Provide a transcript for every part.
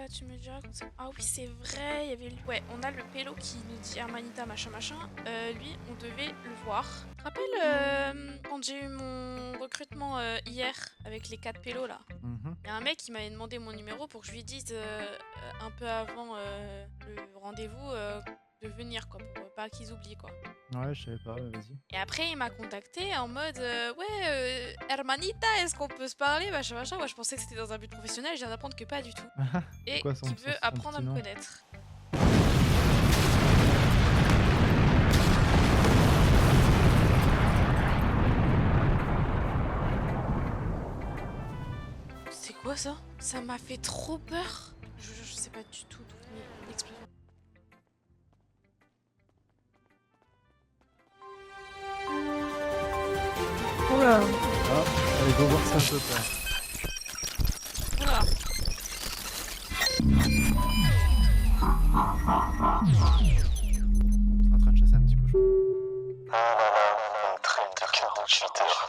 tu me diras qu'on s'est... Ah oui, c'est vrai, il y avait... Ouais, on a le pélo qui nous dit Hermanita, machin, machin. Lui, on devait le voir. Tu te rappelles quand j'ai eu mon recrutement hier, avec les 4 pélos, là? Il y a un mec qui m'avait demandé mon numéro pour que je lui dise un peu avant le rendez-vous de venir, quoi, pour pas qu'ils oublient, quoi. Ouais, je savais pas, ouais, vas-y. Et après, il m'a contacté en mode ouais, Hermanita, est-ce qu'on peut se parler, machin, machin. Moi, je pensais que c'était dans un but professionnel, je viens d'apprendre que pas du tout. C'est Et quoi son, qu'il veut son apprendre à petit me nom? connaître. C'est quoi ça? Ça m'a fait trop peur. Je sais pas du tout d'où venait l'explosion. Oula. Ah, allez, go voir ça, peu peur. Voilà. C'est en train de chasser un petit cochon. Un train de 48 heures.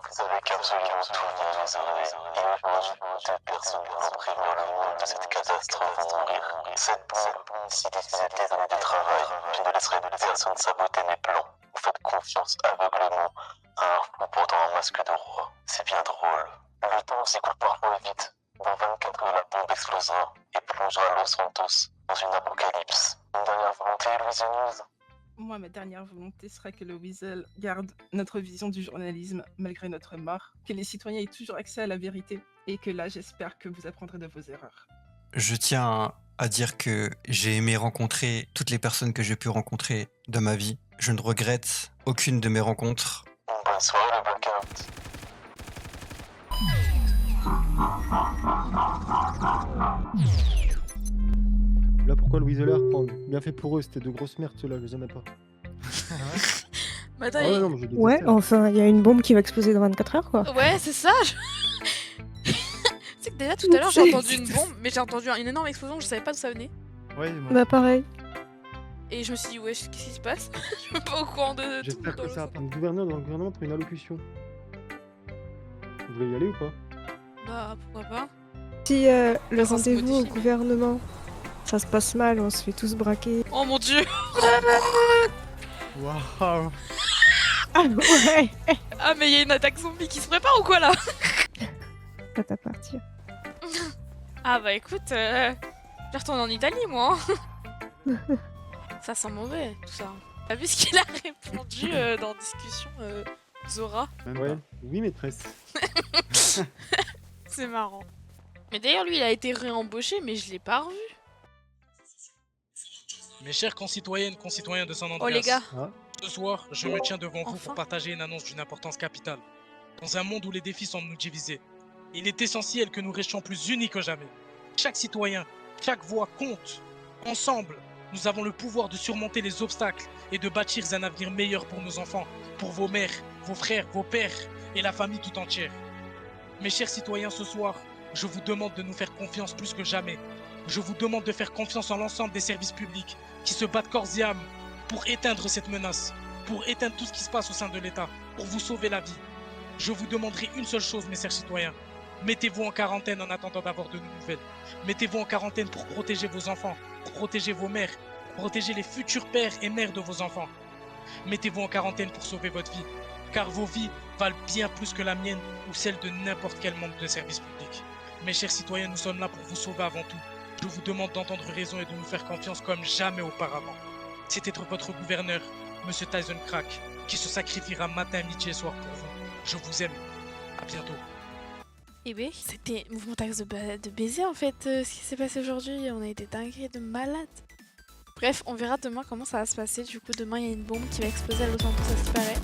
Vous avez absolument tout dans les oreilles. Imaginez deux personnes imprimées le monde de cette catastrophe vont mourir. Cette bombe, si diffusait des années de travail, je ne laisserai personne saboter mes plans. Vous faites confiance aveuglément à un fou portant un masque de roi. C'est bien drôle. Le temps s'écoule parfois vite. Dans 24 heures, la bombe explosera et plongera Los Santos dans une apocalypse. Une dernière volonté, Louise News? Moi, ma dernière volonté sera que le Weasel garde notre vision du journalisme malgré notre mort, que les citoyens aient toujours accès à la vérité, et que là, j'espère que vous apprendrez de vos erreurs. Je tiens à dire que j'ai aimé rencontrer toutes les personnes que j'ai pu rencontrer de ma vie. Je ne regrette aucune de mes rencontres. Bonne soirée, le blackout. Là, pourquoi le Weaseler prend? Bien fait pour eux, c'était de grosses merdes ceux-là, je les aimais pas. Bah attends, Ah ouais, non, mais je Ouais, détestais. enfin, il y a une bombe qui va exploser dans 24 heures, quoi. ouais, c'est ça. C'est que déjà tout à l'heure, j'ai entendu une bombe, mais j'ai entendu une énorme explosion, je savais pas d'où ça venait. Ouais, moi. Bah pareil. Et je me suis dit, wesh, qu'est-ce qui se passe? Je suis pas au courant de tout. J'espère dans que le ça va sens. pas. Le gouverneur dans le gouvernement pour une allocution. Vous voulez y aller ou pas? Bah pourquoi pas? Si le Ça se rendez-vous au modifie, mais- gouvernement, ça se passe mal, on se fait tous braquer. Oh mon dieu! Waouh! Ah ouais. Ah mais il y a une attaque zombie qui se prépare ou quoi là? Prête à partir. Ah bah écoute, je retourne en Italie moi. Ça sent mauvais tout ça. T'as vu ce qu'il a répondu dans discussion Zora? Même ouais. Oui, maîtresse. C'est marrant. Mais d'ailleurs lui il a été réembauché mais je l'ai pas revu. Mes chers concitoyennes, concitoyens de San Andreas, Oh les gars. Ah. ce soir, je me tiens devant vous Enfin. pour partager une annonce d'une importance capitale. Dans un monde où les défis semblent nous diviser, il est essentiel que nous restions plus unis que jamais. Chaque citoyen, chaque voix compte. Ensemble, nous avons le pouvoir de surmonter les obstacles et de bâtir un avenir meilleur pour nos enfants, pour vos mères, vos frères, vos pères et la famille tout entière. Mes chers citoyens, ce soir, je vous demande de nous faire confiance plus que jamais. Je vous demande de faire confiance en l'ensemble des services publics qui se battent corps et âme pour éteindre cette menace, pour éteindre tout ce qui se passe au sein de l'État, pour vous sauver la vie. Je vous demanderai une seule chose, mes chers citoyens. Mettez-vous en quarantaine en attendant d'avoir de nouvelles. Mettez-vous en quarantaine pour protéger vos enfants, pour protéger vos mères, pour protéger les futurs pères et mères de vos enfants. Mettez-vous en quarantaine pour sauver votre vie, car vos vies valent bien plus que la mienne ou celle de n'importe quel membre de service public. Mes chers citoyens, nous sommes là pour vous sauver avant tout. Je vous demande d'entendre raison et de nous faire confiance comme jamais auparavant. C'est être votre gouverneur, Monsieur Tyson Crack, qui se sacrifiera matin, midi et soir pour vous. Je vous aime. À bientôt. Eh ben, c'était mouvement taxe de baiser en fait, ce qui s'est passé aujourd'hui. On a été dingués de malade. Bref, on verra demain comment ça va se passer. Du coup, demain, il y a une bombe qui va exploser à Los Santos, ça se paraît.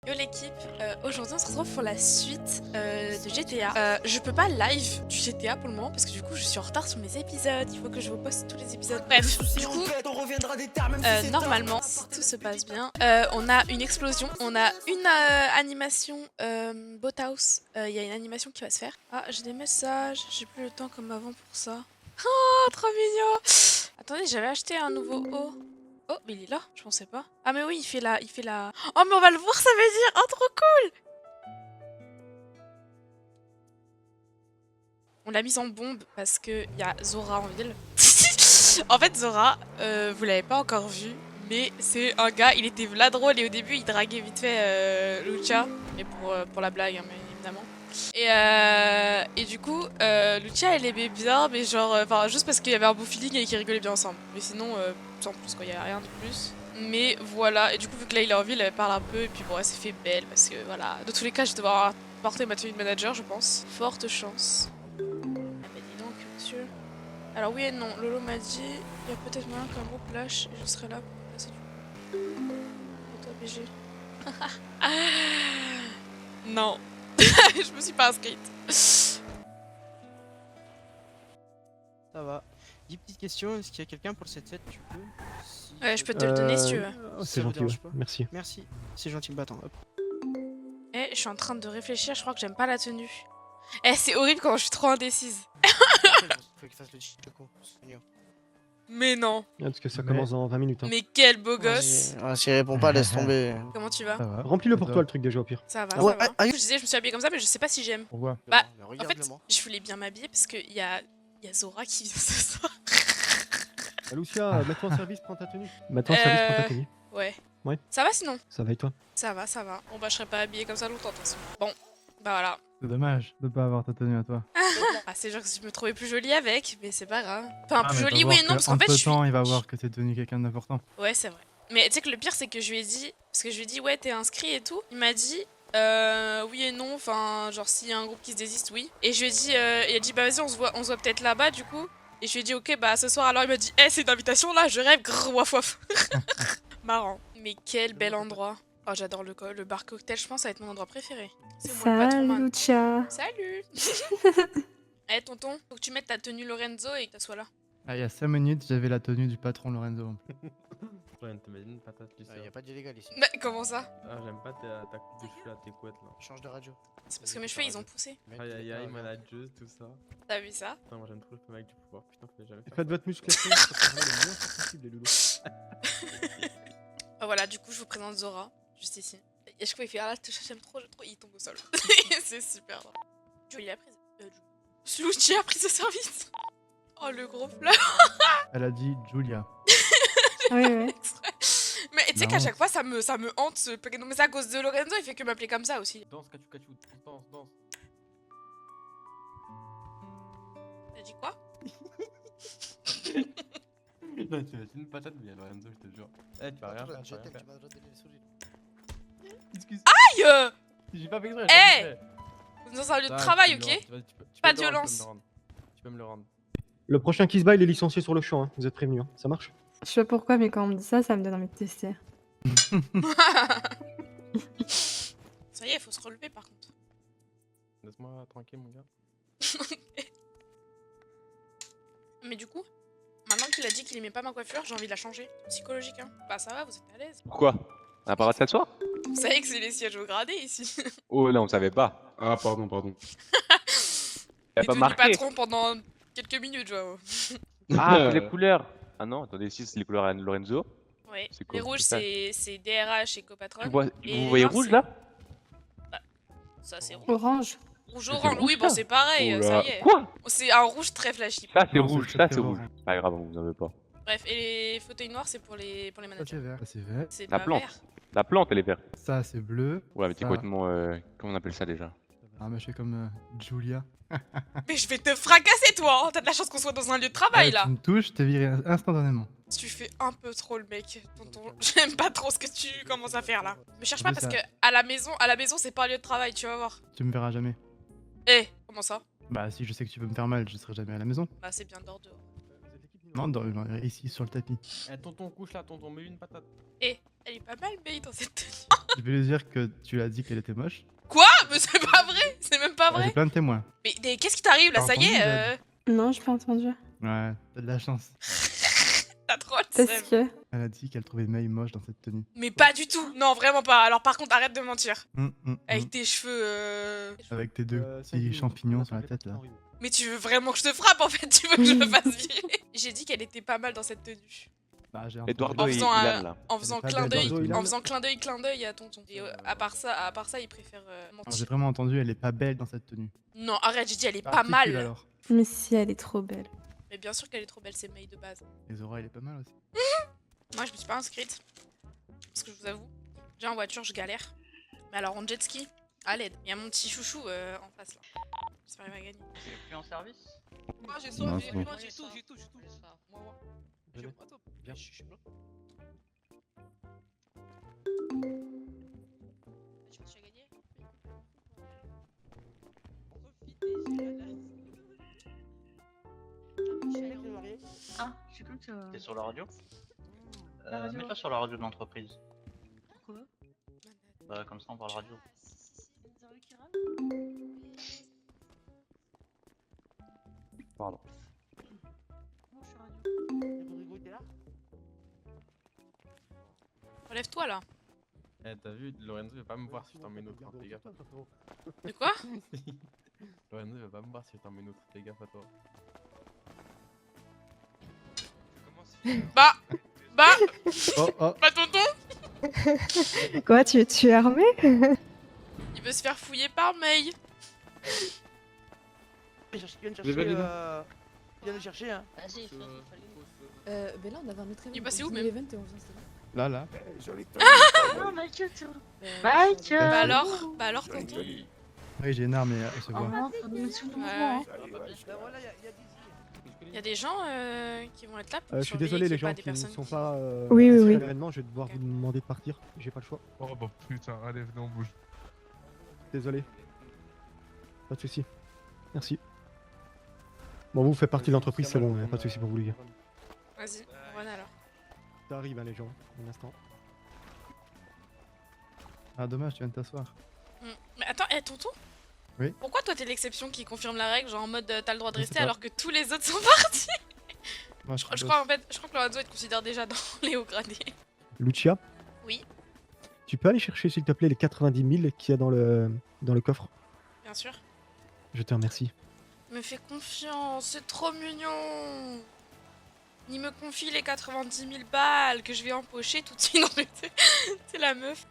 Yo l'équipe, Aujourd'hui on se retrouve pour la suite de GTA. Je peux pas live du GTA pour le moment parce que du coup je suis en retard sur mes épisodes. Il faut que je vous poste tous les épisodes. Bref, du coup, normalement, si tout se passe bien, on a une explosion, on a une animation Boathouse. Il y a une animation qui va se faire. Ah, j'ai des messages, j'ai plus le temps comme avant pour ça. Oh, trop mignon. Attendez, j'avais acheté un nouveau haut. Oh, mais il est là, je pensais pas. Ah mais oui, il fait la... Oh mais on va le voir, ça veut dire... Oh, trop cool. On l'a mise en bombe parce qu'il y a Zora en ville. En fait, Zora, vous l'avez pas encore vu, mais c'est un gars, il était v'là drôle et au début, il draguait vite fait Lucia. Mais pour la blague, hein, mais évidemment. Et du coup, Lucia, elle aimait bien, mais genre... Enfin, juste parce qu'il y avait un beau feeling et qu'ils rigolaient bien ensemble. Mais sinon, sans plus, quoi, il y a rien de plus. Mais voilà, et du coup, vu que là, il est en ville, elle parle un peu, et puis bon, elle s'est fait belle, parce que voilà. De tous les cas, je vais devoir porter ma tenue de manager, je pense. Forte chance. Ah bah dis donc, monsieur. Alors oui et non, Lolo m'a dit, il y a peut-être moyen qu'un groupe lâche, et je serai là pour passer du pour toi, BG. Non. Je me suis pas inscrite. Ça va. 10 petites questions, est-ce qu'il y a quelqu'un pour cette fête? Tu peux si... Ouais, je peux te le donner si tu veux. C'est Ça vous gentil, dérange ouais. pas Merci. Merci, c'est gentil, bah attends, hop. Eh, je suis en train de réfléchir, je crois que j'aime pas la tenue. Eh, c'est horrible quand je suis trop indécise. Faut qu'il fasse le chico, Seigneur. Mais non. Ah, parce que ça commence dans 20 minutes. Hein. Mais quel beau gosse. S'il répond pas, laisse tomber. Comment tu vas? Ça va. Remplis-le pour toi le truc déjà au pire. Ça va, Ouais, ça va. aïe. Je disais, je me suis habillée comme ça, mais je sais pas si j'aime. Pourquoi? Bah, Mais en regarde fait, moi. je voulais bien m'habiller parce qu'il y a Zora qui vient ce soir. Ah, Lucia, mets-toi en service, prends ta tenue. Mets-toi en service, prends ta tenue. Ouais. Ouais. Ça va sinon? Ça va et toi? Ça va, ça va. Bon bah je serais pas habillée comme ça longtemps de toute façon. Bon, bah voilà. C'est dommage de pas avoir ta tenue à toi. Ah, c'est genre que je me trouvais plus jolie avec, mais c'est pas grave. Enfin, Ah, plus mais jolie, va oui voir et non, que parce qu'en fait, je suis... entre-temps, il va voir que t'es devenu quelqu'un d'important. Ouais, c'est vrai. Mais tu sais que le pire, c'est que je lui ai dit... Parce que je lui ai dit, ouais, t'es inscrit et tout. Il m'a dit, oui et non. Enfin, genre, s'il y a un groupe qui se désiste, oui. Et je lui ai dit, il a dit, bah vas-y, on se voit peut-être là-bas, du coup. Et je lui ai dit, ok, bah ce soir, alors il m'a dit, c'est une invitation là, je rêve, grrr, waf waf. Marrant. Mais quel bel endroit. Oh, j'adore le bar cocktail, je pense, ça va être mon endroit préféré. C'est moi le patron, Salut man. Lucia. Salut. Eh tonton, faut que tu mettes ta tenue Lorenzo et que tu sois là. Ah, il y a 5 minutes, j'avais la tenue du patron Lorenzo. J'aime t'imaginer une patate, tu sais. Y a pas d'illégal ici. Bah comment ça? Ah, j'aime pas ta coupe de cheveux à tes couettes là. Change de radio. C'est parce que mes cheveux ils ont poussé. Aïe aïe aïe, manageuse, tout ça. T'as vu ça? Putain, moi j'aime trop le feu avec du pouvoir. Putain, faut jamais faire Faites votre musculation, c'est le moins fort possible, les loulous. Ah, voilà, du coup je vous présente Zora, juste ici. Et je pouvais faire là, j'aime trop, il tombe au sol. C'est super drôle. Julie a pris... Lucia a pris ce service. Oh le gros fleur. Elle a dit Julia. Oui, oui. Mais tu sais qu'à Non. chaque fois ça me hante ce prénom. Mais c'est à cause de Lorenzo, il fait que m'appeler comme ça aussi. Danse, cachou, cachou, danse, danse. T'as dit quoi? Non, t'imagines une patate, mais Lorenzo, je te jure. Eh, tu vas rien faire, tu vas rien faire. Excuse. Aïe. J'ai pas fait exprès. Dans un lieu de Ça, travail, tu ok? peux me le rendre, tu peux Pas me de le rendre, violence. Tu peux me le rendre. Le prochain qui se bat, il est licencié sur le champ, hein. Vous êtes prévenus, hein. Ça marche? Je sais pas pourquoi, mais quand on me dit ça, ça me donne envie de tester. Ça y est, faut se relever par contre. Laisse-moi tranquille, mon gars. Mais du coup, maintenant qu'il a dit qu'il aimait pas ma coiffure, j'ai envie de la changer. Psychologique, hein. Bah ça va, vous êtes à l'aise. Pourquoi? On a pas le droit de s'asseoir? Vous savez que c'est les sièges au gradé ici. Oh là, on savait pas. Ah, pardon, pardon. Il a T'es pas devenu marqué. patron pendant quelques minutes, Joao. Ah, c'est les couleurs. Ah non, attendez, ici c'est les couleurs à Lorenzo. Ouais. C'est quoi, Les rouges, c'est c'est DRH et copatron. Et Vous voyez noir, rouge c'est- là? Ça, c'est rouge. Orange. Rouge C'est orange, rouge, oui, bon, ça. c'est pareil, Oh ça là. y est. Quoi? C'est un rouge très flashy. Ça c'est Non, rouge, c'est ça très c'est orange. rouge. Pas grave, on vous en veut pas. Bref, et les fauteuils noirs, c'est pour les Ça managers. c'est vert. Ça c'est vert. C'est La pas plante. vert. La plante elle est verte. Ça c'est bleu. Ouais, mais t'es Ça. complètement. Comment on appelle ça déjà? Ah, mais je fais comme Julia. Mais je vais te fracasser, toi, hein. T'as de la chance qu'on soit dans un lieu de travail, là. Tu me touches, t'es viré instantanément. Tu fais un peu trop le mec, tonton. J'aime pas trop ce que tu commences à faire, là. Me cherche pas Oui, parce ça. que à la maison, c'est pas un lieu de travail, tu vas voir. Tu me verras jamais. Eh, comment ça? Bah, si je sais que tu veux me faire mal, je serai jamais à la maison. Bah, c'est bien dehors. Non, ici sur le tapis. Eh, tonton, couche là, tonton, mets une patate. Eh, elle est pas mal, mais dans cette tenue. Je vais lui dire que tu l'as dit qu'elle était moche. Quoi? Mais c'est pas vrai! C'est même pas J'ai vrai! plein de témoins. Mais qu'est-ce qui t'arrive là? T'as Ça y est, entendu, Non, j'ai pas entendu. Ouais, t'as de la chance. t'as trop le Parce seum. que. Elle a dit qu'elle trouvait May moche dans cette tenue. Mais pas du tout! Non, vraiment pas. Alors par contre, arrête de mentir. Hum. Avec tes cheveux. Avec tes deux petits champignons sur la tête là. Mais tu veux vraiment que je te frappe en fait? Tu veux que je me fasse virer? J'ai dit qu'elle était pas mal dans cette tenue. Bah, j'ai Eduardo En et faisant, Ilan là. en faisant pas clin belle, d'œil, Ilan. en faisant clin d'œil à tonton. Et à part ça, il préfère Alors, mentir. j'ai vraiment entendu, elle est pas belle dans cette tenue. Non, arrête, j'ai dit elle est pas Articule, mal. alors. Mais si, elle est trop belle. Mais bien sûr qu'elle est trop belle, c'est May de base. Et Zora, elle est pas mal aussi. Moi, je me suis pas inscrite. Parce que je vous avoue, déjà en voiture, je galère. Mais alors en jet ski, à l'aide. Il y a mon petit chouchou en face là. J'espère qu'il va gagner. C'est plus en service? Moi j'ai Non, j'ai c'est bon. tout. Moi. Venez. Attends, Viens. je suis blanc. Tu penses que tu vas gagner? Ah, je suis comme ça. T'es sur la radio? Mets-toi sur la radio de l'entreprise. Pourquoi? Bah, comme ça on parle radio. Pardon. Relève-toi là. Eh, t'as vu, Lorenzo il va pas me voir si je t'emmène autre, fais gaffe. De quoi? Lorenzo il va pas me voir si je t'emmène autre, fais gaffe à toi. Bah Oh, Bah tonton! Quoi, tu es armé? Il veut se faire fouiller par May. Il vient de chercher, hein. Vas-y, Ben là, on avait un autre Il est passé où, Disney même Event et on s'est installé. Là. Non, Michael, tu vois. Bah alors tonton? Oui, j'ai une arme et elle se voit. Ouais. Il y a des gens qui vont être là pour je suis surveiller désolé qu'il y les ait gens pas des qui ne personnes sont qui- pas Oui, oui, inscrits oui. à l'événement, je vais devoir vous demander de partir. J'ai pas le choix. Oh bah putain, allez, venez on bouge. Désolé. Pas de soucis. Merci. Bon, vous faites partie de l'entreprise, c'est bon, y a pas de soucis pour vous les gars. Vas-y, on va alors. Ça arrive hein, les gens, un instant. Ah, dommage, tu viens de t'asseoir. Mais attends, tonton? Oui. Pourquoi toi t'es l'exception qui confirme la règle, genre en mode t'as le droit de Je sais rester pas. alors que tous les autres sont partis? Moi, je Je crois que Lorenzo il te considère déjà dans les hauts gradés. Lucia? Oui. Tu peux aller chercher s'il te plaît les 90 000 qu'il y a dans le coffre? Bien sûr. Je te remercie. Me fais confiance, c'est trop mignon. Il me confie les 90 000 balles que je vais empocher tout de suite. Non mais c'est la meuf.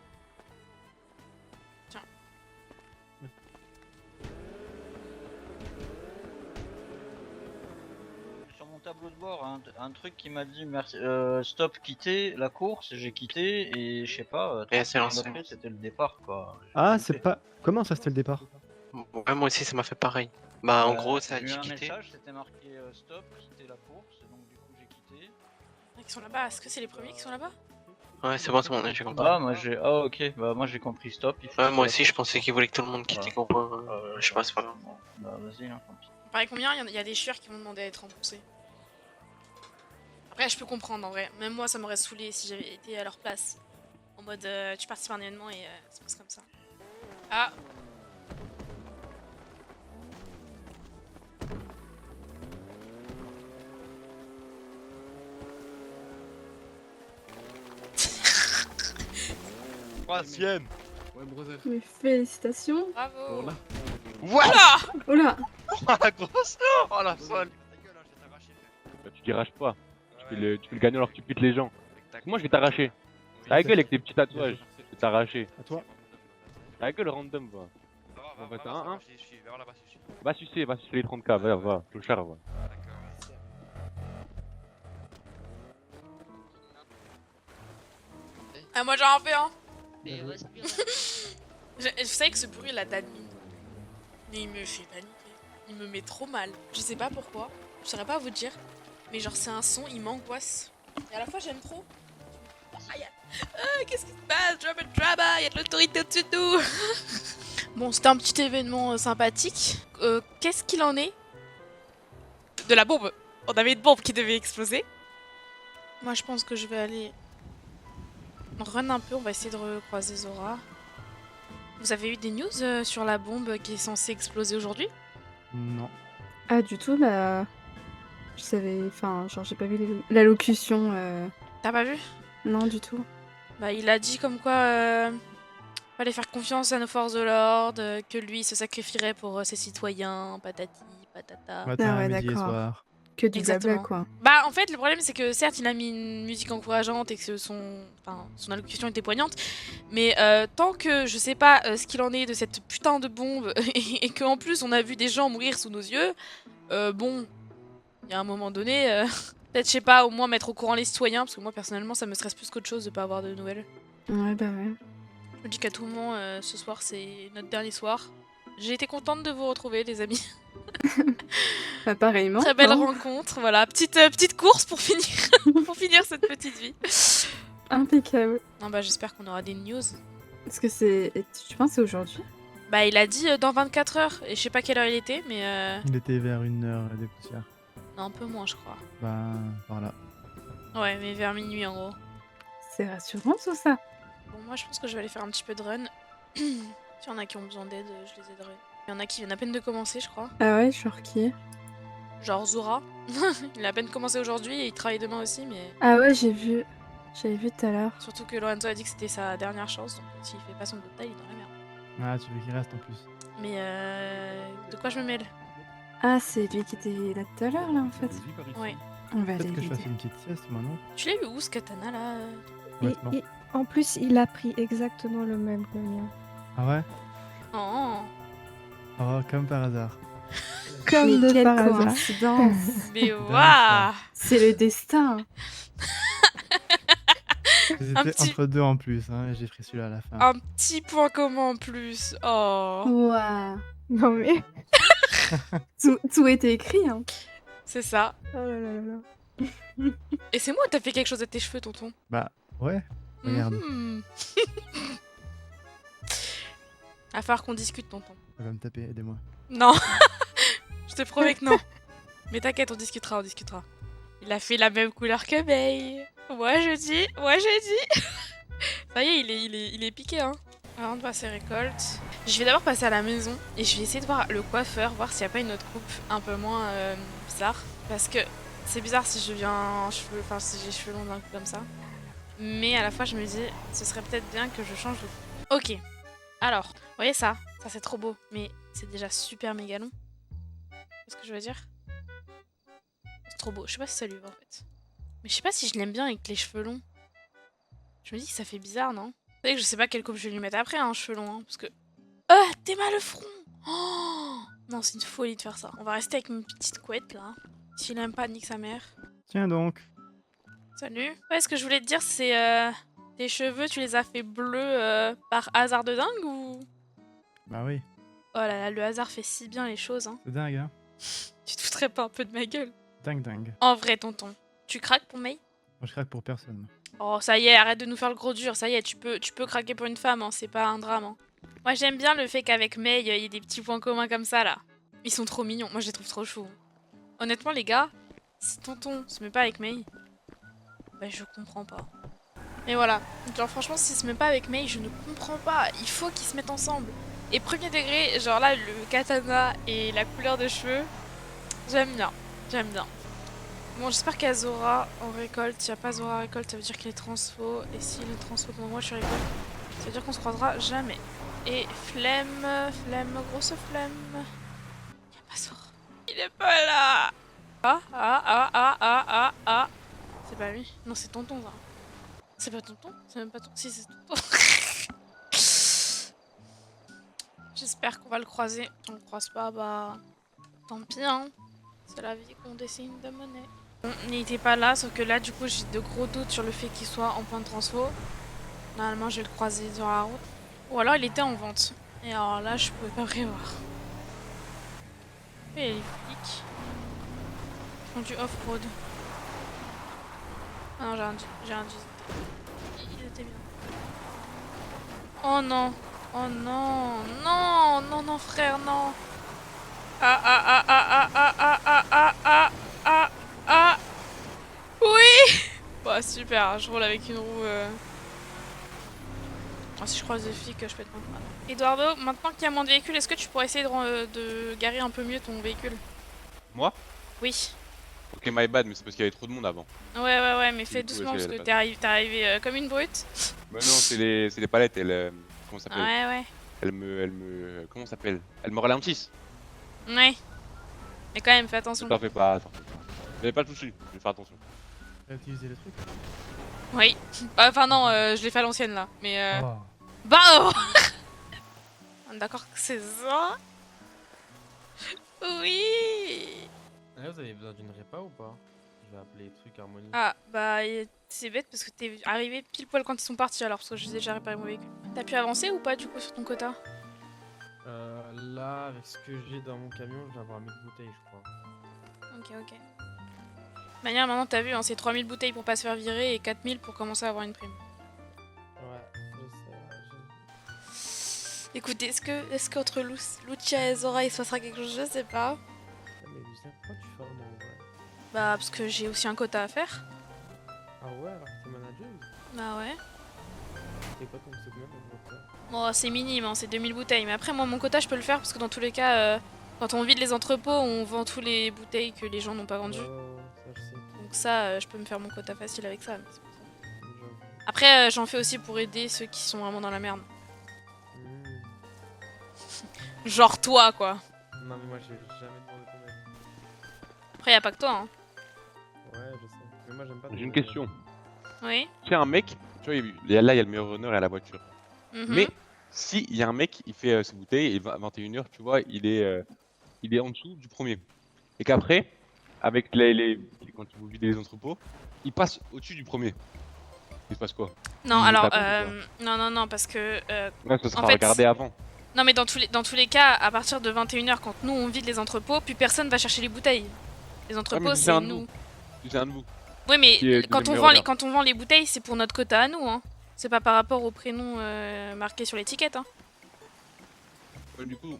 Tiens. Sur mon tableau de bord, un truc qui m'a dit merci, stop, quitter la course, j'ai quitté et je sais pas, Et c'est 30 lancé. secondes après, c'était le départ quoi. Ah, c'est pas... Comment ça c'était le départ? Ouais, moi aussi ça m'a fait pareil. Bah en gros ça a j'ai dit eu un quitter. message, c'était marqué stop, quitter la course, et donc du coup j'ai quitté. Ils sont là-bas, est-ce que c'est les premiers qui sont là-bas? Ouais c'est bon, j'ai compris. Ah, ok, bah moi j'ai compris stop. il faut Ouais quitter moi la aussi je course. pensais qu'il voulait que tout le monde quitte Voilà. et qu'on je sais pas, c'est pas grave. Bah vas-y, hein, tant pis. Il paraît combien? Il y a des chieurs qui vont demander à être remboursés. Après je peux comprendre en vrai, même moi ça m'aurait saoulé si j'avais été à leur place. En mode tu participes à un événement et ça se passe comme ça. Ah. Troisième. Ouais, brother. Mais félicitations. Bravo. Voilà. Oh là. Oh la grosse. Oh la folle. Bah, tu t'y raches pas. Tu fais le gagnant alors que tu pites les gens. Moi je vais t'arracher. Ta gueule avec tes petits tatouages. Je vais t'arracher. À toi. Ta gueule random, va. On va faire un. Va sucer les 30K, va. Clochard, va. Ah moi j'en fais un. Vous savez que ce bruit là d'admin, mais il me fait paniquer. Il me met trop mal. Je sais pas pourquoi. Je saurais pas vous dire. Mais genre c'est un son, il m'angoisse. Et à la fois j'aime trop. Qu'est-ce qui se passe? Drama, y'a de l'autorité au-dessus de nous. Bon, c'était un petit événement sympathique. Qu'est-ce qu'il en est de la bombe? On avait une bombe qui devait exploser. Moi je pense que je vais aller run un peu, on va essayer de recroiser Zora. Vous avez eu des news sur la bombe qui est censée exploser aujourd'hui? Non. Ah, du tout, bah. Je savais. Enfin, genre, j'ai pas vu l'allocution. T'as pas vu? Non, du tout. Bah, il a dit comme quoi fallait faire confiance à nos forces de l'ordre, que lui il se sacrifierait pour ses citoyens, patati, patata. Matin, Ah ouais, midi et d'accord. soir. Que du blabla, Exactement. quoi. Bah, en fait, le problème c'est que certes, il a mis une musique encourageante et que son allocution était poignante, mais tant que je sais pas ce qu'il en est de cette putain de bombe et qu'en plus on a vu des gens mourir sous nos yeux, bon, il y a un moment donné, peut-être, je sais pas, au moins mettre au courant les citoyens, parce que moi personnellement ça me stresse plus qu'autre chose de pas avoir de nouvelles. Ouais, bah ouais. Je me dis qu'à tout moment, ce soir c'est notre dernier soir. J'ai été contente de vous retrouver, les amis. Bah, pareillement. Très belle hein. rencontre, voilà, petite course pour finir, pour finir cette petite vie. Impeccable. Non bah j'espère qu'on aura des news. Est-ce que c'est. Tu penses que c'est aujourd'hui? Bah il a dit dans 24 heures, et je sais pas quelle heure il était, mais Il était vers 1h des poussières. non, un peu moins je crois. Bah, par là. Ouais, mais vers minuit en gros. C'est rassurant tout ça. Bon, moi je pense que je vais aller faire un petit peu de run. S'il y en a qui ont besoin d'aide, je les aiderai. Il y en a qui viennent à peine de commencer, je crois. Ah ouais, genre qui? Genre Zora. Il a à peine commencé aujourd'hui et il travaille demain aussi, mais Ah ouais, j'ai vu. J'avais vu tout à l'heure. surtout que Lorenzo a dit que c'était sa dernière chance, donc s'il fait pas son good time, il est dans la merde. Ah, tu veux qu'il reste en plus. Mais de quoi je me mêle? Ah, c'est lui qui était là tout à l'heure, là, en fait. Ouais. On va aller Peut-être que je fasse l'aider. une petite sieste maintenant. Tu l'as eu où ce katana là Complètement. En plus, il a pris exactement le même que le mien. Ah ouais? Oh. Oh, comme par hasard. Comme Mais de quelle par hasard. coïncidence. Mais Dingue, waouh. C'est le destin. Un J'étais petit- entre deux en plus, hein, et j'ai pris celui-là à la fin. Un petit point commun en plus. Oh. Ouah. Non mais. tout était écrit, hein. C'est ça. Oh là là là là. Et c'est moi ou t'as fait quelque chose à tes cheveux, tonton? Bah, ouais. Regarde. Mhm. Va falloir qu'on discute, tonton. Elle va me taper, aidez-moi. Non. Je te promets que non. Mais t'inquiète, on discutera, on discutera. Il a fait la même couleur que May. Moi je dis, Ça y est, il est piqué, hein. Avant de passer récolte, je vais d'abord passer à la maison et je vais essayer de voir le coiffeur, voir s'il n'y a pas une autre coupe un peu moins bizarre. Parce que c'est bizarre si je viens cheveux, enfin si j'ai les cheveux longs d'un coup comme ça. Mais à la fois je me dis, ce serait peut-être bien que je change de coupe. Ok. Alors, vous voyez ça? Ça c'est trop beau, mais c'est déjà super méga long. C'est ce que je veux dire? C'est trop beau. Je sais pas si ça lui va en fait. Mais je sais pas si je l'aime bien avec les cheveux longs. Je me dis que ça fait bizarre, non? Vous savez que je sais pas quelle coupe je vais lui mettre après, hein, cheveux longs, hein, parce que... Ah, t'es mal le front! Oh non, c'est une folie de faire ça. On va rester avec une petite couette, là. S'il aime pas, nique sa mère. Tiens donc. Salut. Ouais, ce que je voulais te dire, c'est... tes cheveux, tu les as fait bleus par hasard de dingue ou... Bah oui. Oh là là, le hasard fait si bien les choses, hein. C'est dingue, hein. Tu te foutrais pas un peu de ma gueule? Dingue. En vrai, tonton. Tu craques pour May? Moi, je craque pour personne. Oh, ça y est, arrête de nous faire le gros dur. Ça y est, tu peux craquer pour une femme, hein, c'est pas un drame. Hein. Moi, j'aime bien le fait qu'avec May, il y ait des petits points communs comme ça, là. Ils sont trop mignons. Moi, je les trouve trop chauds. Honnêtement, les gars, si tonton se met pas avec May, bah, je comprends pas. Mais voilà. Genre, franchement, s'il se met pas avec May, je ne comprends pas. Il faut qu'ils se mettent ensemble. Et premier degré, genre là, le katana et la couleur de cheveux, j'aime bien. J'aime bien. Bon, j'espère qu'il y a Zora en récolte. S'il n'y a pas Zora en récolte, ça veut dire qu'il est transfo. Et s'il est transfo pour moi, je suis récolte, ça veut dire qu'on se croisera jamais. Et flemme, grosse flemme. Il n'y a pas Zora. Il est pas là. Ah. C'est pas lui. Non, c'est tonton, ça. C'est pas tonton? C'est même pas tonton. Si, c'est tonton. J'espère qu'on va le croiser. Si on le croise pas, bah... tant pis, hein. C'est la vie qu'on décide de mener. Bon, il n'était pas là, sauf que là, du coup, j'ai de gros doutes sur le fait qu'il soit en point de transfo. Normalement, je vais le croiser sur la route. Ou alors, il était en vente. Et alors là, je pouvais pas prévoir. Et les flics font du off-road. Ah non, j'ai un il était bien. Oh non. Oh non. Non, frère, non. Ah. Oui. Bah super, je roule avec une roue Ah, si je croise des flics, je peux être contre. Eduardo, maintenant qu'il y a moins de véhicules, est-ce que tu pourrais essayer de garer un peu mieux ton véhicule? Moi? Oui. Ok, my bad, mais c'est parce qu'il y avait trop de monde avant. Ouais, mais fais Du coup, doucement parce que essayez de t'es arrivé comme une brute. Bah non, c'est les palettes, elles. Comment ça s'appelle? Ouais. Elles me. Comment ça s'appelle? Elles me ralentissent. Ouais. Mais quand même, fais attention. T'en fais pas, J'avais pas le souci, je vais faire attention. T'as utilisé le truc? Oui. Enfin non, je l'ai fait à l'ancienne là. Mais Oh. Bah oh. On est d'accord que c'est ça? Oui. Là, vous avez besoin d'une répa ou pas? Je vais appeler truc harmonie. Ah bah c'est bête parce que t'es arrivé pile poil quand ils sont partis alors parce que je les ai déjà réparé mon véhicule. T'as pu avancer ou pas du coup sur ton quota? Là, avec ce que j'ai dans mon camion, je vais avoir 1000 bouteilles, je crois. Ok. De manière maintenant t'as vu, hein, c'est 3000 bouteilles pour pas se faire virer et 4000 pour commencer à avoir une prime. Ouais, je sais. Écoute, est-ce qu'entre Lucia et Zora il se passera quelque chose? Je sais pas. Mais Lucien, pourquoi tu formes en vrai? Bah parce que j'ai aussi un quota à faire. Ah ouais, alors que t'es manager? Bah ouais. C'est quoi ton segment de quota? Bon, c'est minime, hein, c'est 2000 bouteilles. Mais après, moi, mon quota, je peux le faire parce que dans tous les cas, quand on vide les entrepôts, on vend tous les bouteilles que les gens n'ont pas vendues. Ça, je sais. Donc ça, je peux me faire mon quota facile avec ça. Mais c'est pour ça. J'avoue. Après, j'en fais aussi pour aider ceux qui sont vraiment dans la merde. Genre toi, quoi. Non, mais moi, j'ai jamais demandé ton aide. Après, y a pas que toi, hein. Ouais, je sais. Mais moi, j'aime pas. J'ai une question. Oui. Si un mec, tu vois, là il y a le meilleur runner à la voiture. Mhm. Mais si il y a un mec, il fait ses bouteilles et à 21h, tu vois, il est en dessous du premier. Et qu'après, avec quand vous videz les entrepôts, il passe au-dessus du premier. Il se passe quoi? Non, Il alors, tape ou non, parce que. Ouais, ça sera en fait, regardé avant. Non, mais dans tous les cas, à partir de 21h, quand nous on vide les entrepôts, plus personne va chercher les bouteilles. Les entrepôts, c'est nous. C'est un de vous. Oui, mais Qui est quand le on meilleur vend les bouteilles, c'est pour notre quota à nous, hein. C'est pas par rapport au prénom marqué sur l'étiquette, hein. Ouais, du coup,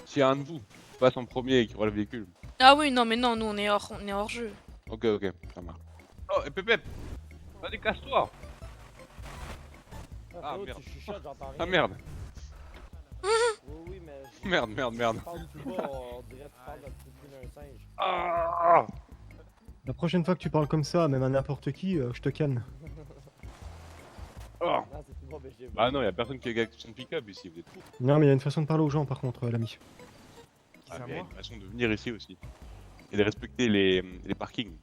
s'il y a un de vous qui passe en premier et qui voit le véhicule. Ah oui, non, mais non, nous on est hors jeu. Ok, ça marche. Oh, et Pépé, vas-y, casse-toi. Ah merde. Ah merde. Merde. Ah. La prochaine fois que tu parles comme ça, même à n'importe qui, je te canne. Oh. Bah non, y'a personne qui a gagné son pick-up ici, vous êtes fous. Non, mais il y a une façon de parler aux gens par contre, l'ami. Ah, mais y a une façon de venir ici aussi. Et de respecter les parkings.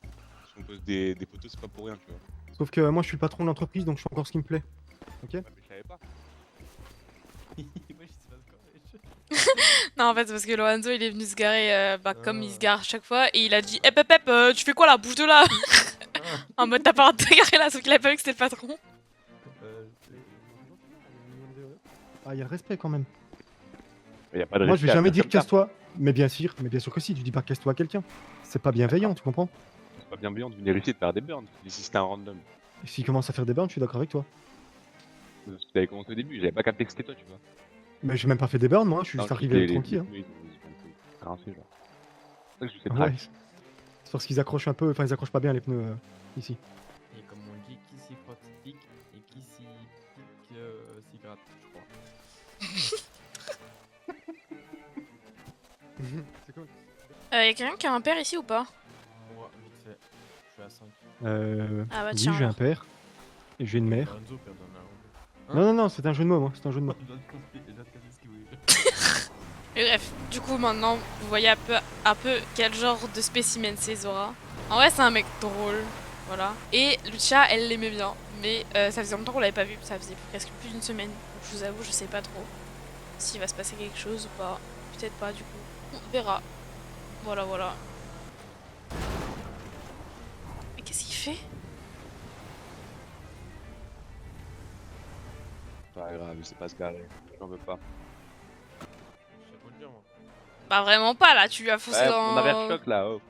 Si on pose des poteaux, c'est pas pour rien, tu vois. Sauf que moi je suis le patron de l'entreprise donc je fais encore ce qui me plaît. Ok? Ah, mais je savais pas. Non, en fait, c'est parce que Lorenzo il est venu se garer comme il se gare à chaque fois et il a dit Hep, tu fais quoi là? Bouge de là! En mode t'as pas le droit de te garer là, sauf qu'il a pas vu que c'était le patron. Ah, il y a le respect quand même. Y a pas de Moi je vais respect à jamais faire dire comme ça. casse-toi. Mais bien sûr que si, tu dis pas casse-toi à quelqu'un. C'est pas bienveillant, tu comprends? C'est pas bienveillant de venir ici et de faire des burns. Ici c'était un random. Et s'il commence à faire des burns, je suis d'accord avec toi. Parce que t'avais commencé au début, j'avais pas capté que c'était toi, tu vois. Mais j'ai même pas fait des burns, moi, je suis juste Non, arrivé les- tranquille. Hein. ils ont rincé, genre. C'est ça que je fais Ouais. track. C'est parce qu'ils accrochent un peu, enfin ils accrochent pas bien les pneus ici. Et comme on dit, qui s'y frotte pique et qui s'y pique s'y gratte, je crois. C'est cool. Y'a quelqu'un qui a un père ici ou pas? Moi, vite fait, je suis à 5. Ah bah Oui, tiens, j'ai un alors. père. Et j'ai une mère. Lorenzo perd dans la Non, c'est un jeu de mots, moi, c'est un jeu de mots. Mais bref, du coup maintenant vous voyez un peu quel genre de spécimen c'est Zora. En vrai c'est un mec drôle, voilà. Et Lucia elle l'aimait bien, mais ça faisait longtemps qu'on l'avait pas vu, ça faisait presque plus d'une semaine. Donc je vous avoue je sais pas trop s'il va se passer quelque chose ou pas. Peut-être pas du coup, on verra. Voilà. Mais qu'est-ce qu'il fait? Pas grave, il sait pas se garer. J'en veux pas. Je sais pas le dire, moi. Bah vraiment pas là, tu lui as foncé Ouais, dans... on avait un choc là, oh.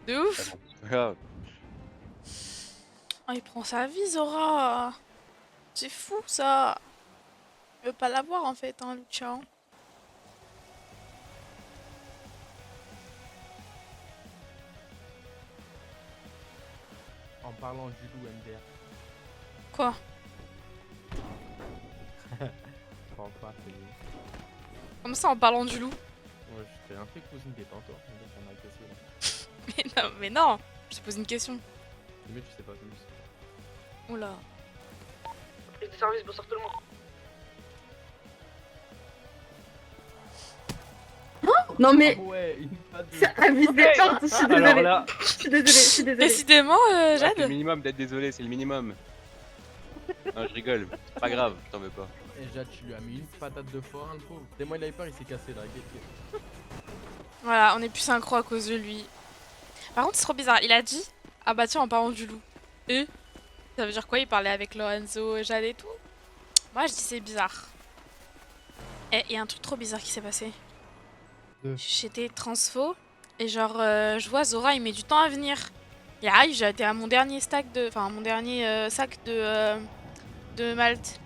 De ouf. C'est pas grave. Oh, il prend sa vie, Zora. C'est fou, ça. Il veut pas l'avoir, en fait, hein, Lucia. En parlant du loup MDR. Quoi? Je crois pas, c'est... Comme ça en parlant du loup. Ouais, je t'ai un peu posé une détente, toi. Ça m'a cassé là. Mais non, je te pose une question. Mais tu sais pas plus. Oula. Prise de service, bonsoir tout le monde. Non mais. Ah ouais, une patte de... C'est abusé. Pardon, je suis désolée. Alors là, Je suis désolée. Décidément, ouais, Jade. c'est le minimum d'être désolé, c'est le minimum. Non, je rigole, c'est pas grave, t'en veux pas. Et Jade, tu lui as mis une patate de forain, le pauvre. Dès moi, il avait peur, il s'est cassé là. Voilà, on est plus synchro à cause de lui. Par contre, c'est trop bizarre. Il a dit ah bah tiens, en parlant du loup. Et ça veut dire quoi? Il parlait avec Lorenzo, Jade et tout? Moi, je dis c'est bizarre. Et il y a un truc trop bizarre qui s'est passé. J'étais transfo et genre je vois Zora, il met du temps à venir. Il arrive, j'ai été à mon dernier sac de malt.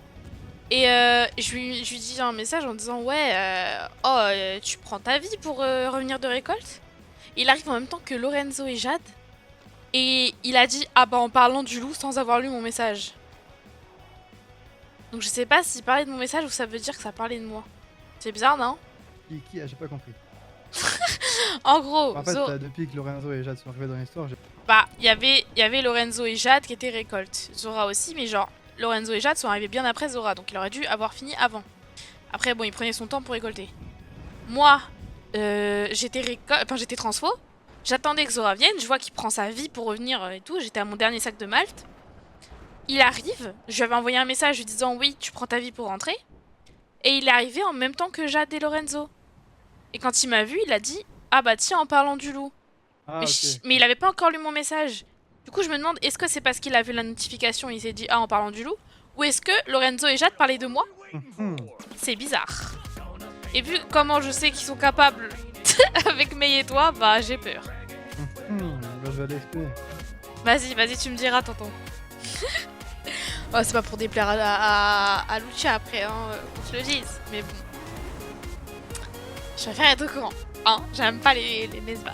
Et je lui dis un message en disant ouais, tu prends ta vie pour revenir de récolte. Il arrive en même temps que Lorenzo et Jade. Et il a dit ah bah en parlant du loup sans avoir lu mon message. Donc je sais pas s'il parlait de mon message ou ça veut dire que ça parlait de moi. C'est bizarre, non? Qui a, j'ai pas compris. En gros, En fait, depuis que Lorenzo et Jade sont arrivés dans l'histoire, bah, il y avait Lorenzo et Jade qui étaient récoltes. Zora aussi, mais genre, Lorenzo et Jade sont arrivés bien après Zora, donc il aurait dû avoir fini avant. Après, bon, il prenait son temps pour récolter. Moi, j'étais transfo. J'attendais que Zora vienne, je vois qu'il prend sa vie pour revenir et tout. J'étais à mon dernier sac de malt. Il arrive, je lui avais envoyé un message lui disant oui, tu prends ta vie pour rentrer. Et il est arrivé en même temps que Jade et Lorenzo. Et quand il m'a vu, il a dit ah bah tiens, en parlant du loup. Ah, Mais il avait pas encore lu mon message. Du coup, je me demande, est-ce que c'est parce qu'il a vu la notification, il s'est dit ah en parlant du loup, ou est-ce que Lorenzo et Jade parlaient de moi? C'est bizarre. Et vu comment je sais qu'ils sont capables avec Mei et toi, bah j'ai peur. bah, je vais aller expliquer. Vas-y, tu me diras, tonton. Oh, c'est pas pour déplaire à Lucia après, hein, qu'on se le dise, mais bon. Je préfère être au courant, hein, j'aime pas les mesbases.